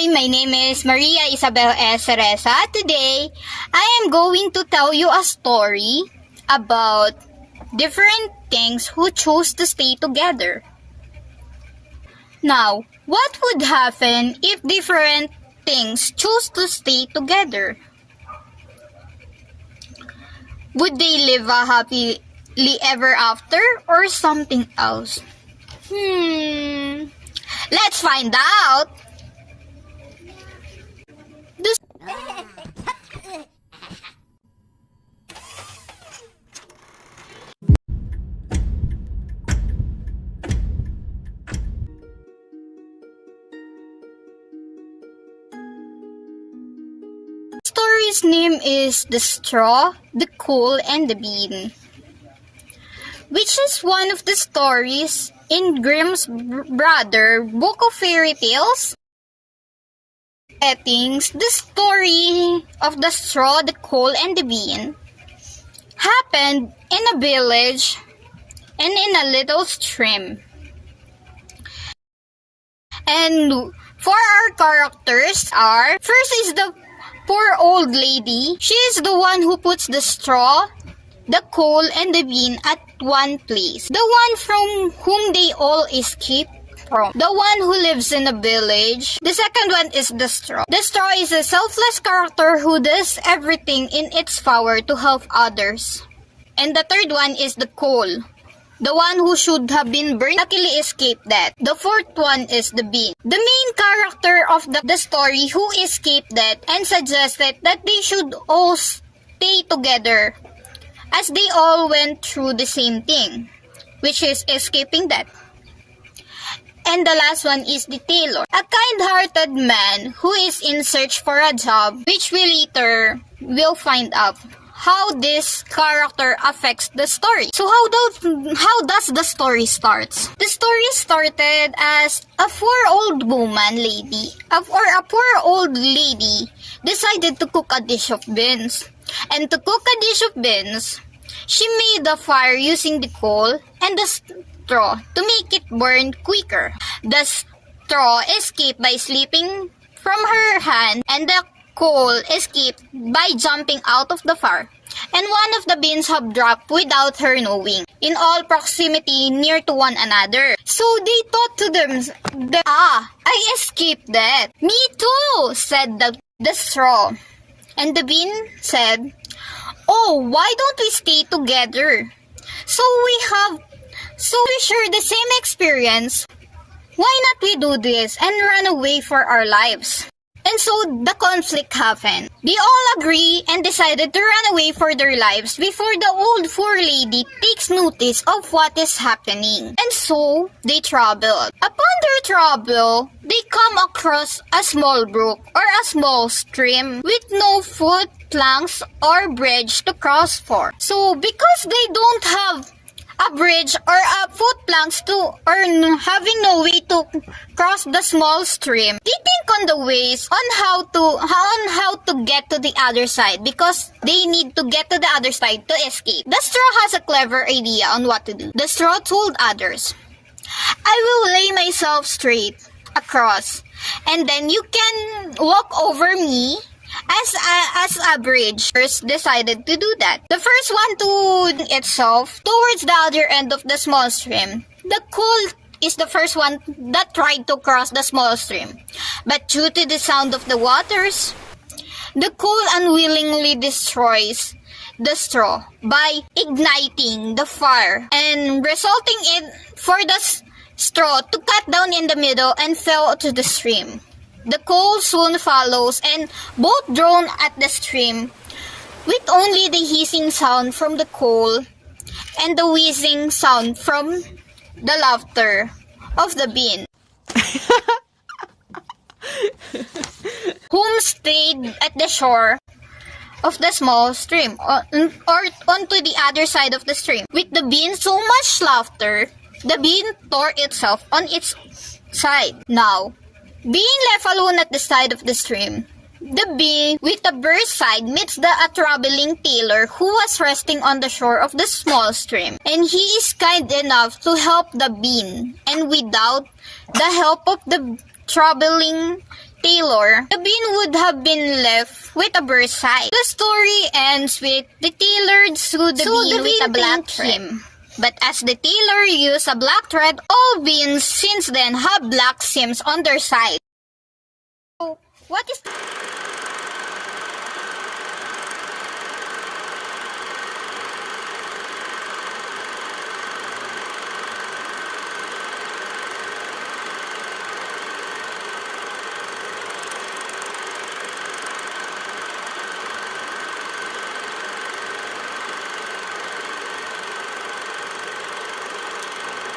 Hi, my name is Maria Isabel S. Cereza. Today, I am going to tell you a story about different things who chose to stay together. Now, what would happen if different things chose to stay together? Would they live a happily ever after or something else? Let's find out! The story's name is The Straw, the Coal, and the Bean, which is one of the stories in Grimm's Brother Book of Fairy Tales. Settings, the story of the straw, the coal, and the bean happened in a village and in a little stream. And for our characters are, first is the poor old lady. She is the one who puts the straw, the coal, and the bean at one place. The one from whom they all escape from. The one who lives in a village. The second one is the straw. The straw is a selfless character who does everything in its power to help others. And the third one is the coal. The one who should have been burned luckily escaped that. The fourth one is the bean. The main character of the story who escaped that and suggested that they should all stay together as they all went through the same thing, which is escaping that. And the last one is the tailor, a kind-hearted man who is in search for a job, which we later will find out how this character affects the story. So how does the story start? The story started as a poor old lady decided to cook a dish of beans. And to cook a dish of beans, she made a fire using the coal and the straw to make it burn quicker. The straw escaped by slipping from her hand, and the coal escaped by jumping out of the fire. And one of the beans have dropped without her knowing, in all proximity near to one another. So they thought to them, I escaped that. Me too, said the straw. And the bean said, oh, why don't we stay together? So we share the same experience. Why not we do this and run away for our lives? And so the conflict happened. They all agree and decided to run away for their lives before the old poor lady takes notice of what is happening. And so they traveled. Upon their travel, they come across a small brook or a small stream with no foot, planks, or bridge to cross for. So because they don't have a bridge or a foot planks or having no way to cross the small stream, they think on the ways on how to get to the other side because they need to get to the other side to escape. The straw has a clever idea on what to do. The straw told others, I will lay myself straight across and then you can walk over me as a bridge. First decided to do that. The first one to itself towards the other end of the small stream. The coal is the first one that tried to cross the small stream. But due to the sound of the waters, the coal unwillingly destroys the straw by igniting the fire and resulting in for the straw to cut down in the middle and fell to the stream. The coal soon follows and both drown at the stream with only the hissing sound from the coal and the whizzing sound from the laughter of the bean, whom stayed at the shore of the small stream or onto the other side of the stream. With the bean so much laughter, the bean tore itself on its side. Now, being left alone at the side of the stream, the bean with the burst side meets a traveling tailor who was resting on the shore of the small stream, and he is kind enough to help the bean, and without the help of the traveling tailor, the bean would have been left with a bare side. The story ends with the tailor sewed the bean with a black thread. But as the tailor used a black thread, all beans since then have black seams on their side. So, what is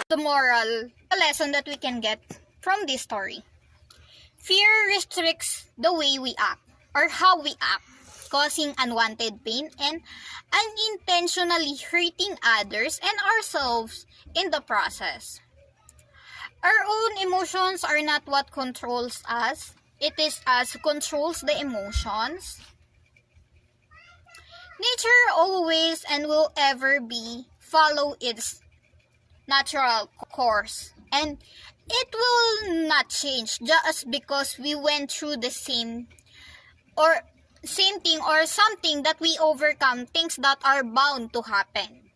the moral, the lesson that we can get from this story? Fear restricts the way we act or how we act, causing unwanted pain and unintentionally hurting others and ourselves in the process. Our own emotions are not what controls us. It is us who controls the emotions. Nature always and will ever be follow its natural course, and it will not change just because we went through the same thing or something that we overcome, things that are bound to happen.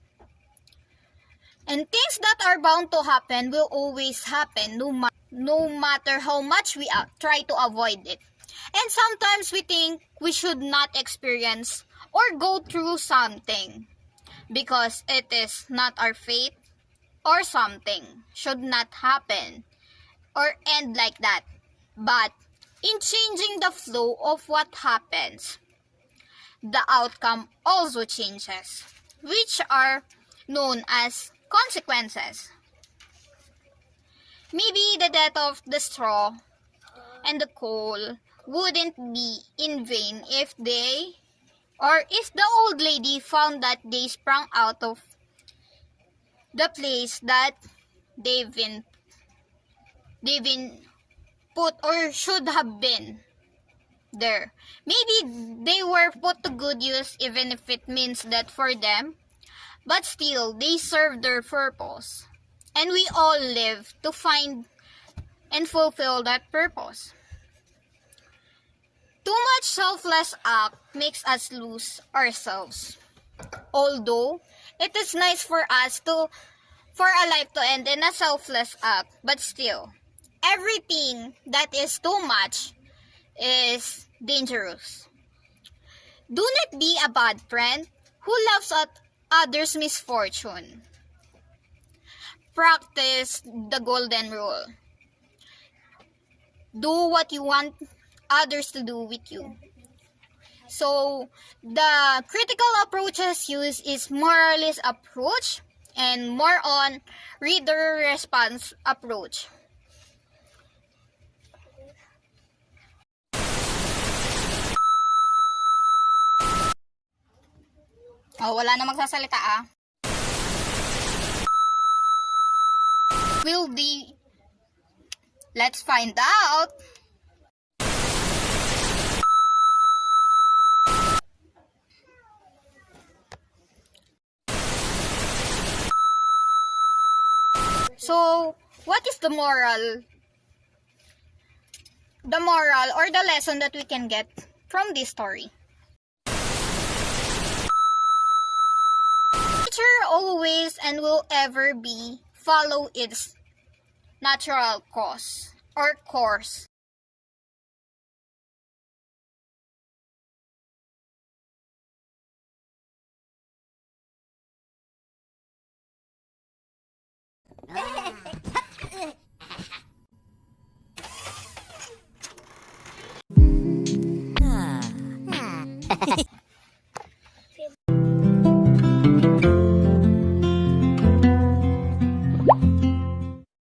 And things that are bound to happen will always happen no matter how much we try to avoid it. And sometimes we think we should not experience or go through something because it is not our fate, or something should not happen or end like that. But in changing the flow of what happens, the outcome also changes, which are known as consequences. Maybe the death of the straw and the coal wouldn't be in vain if the old lady found that they sprung out of the place that they've been put or should have been there. Maybe they were put to good use even if it means that for them, but still they serve their purpose. And we all live to find and fulfill that purpose. Too much selfless act makes us lose ourselves. Although it is nice for a life to end in a selfless act, but still, everything that is too much is dangerous. Do not be a bad friend who laughs at others' misfortune. Practice the golden rule. Do what you want others to do with you. So, the critical approaches used is moralist approach and more on reader response approach. Oh, wala na magsasalita Let's find out. So, what is the moral? The moral or the lesson that we can get from this story? Nature always and will ever be follow its natural course or course.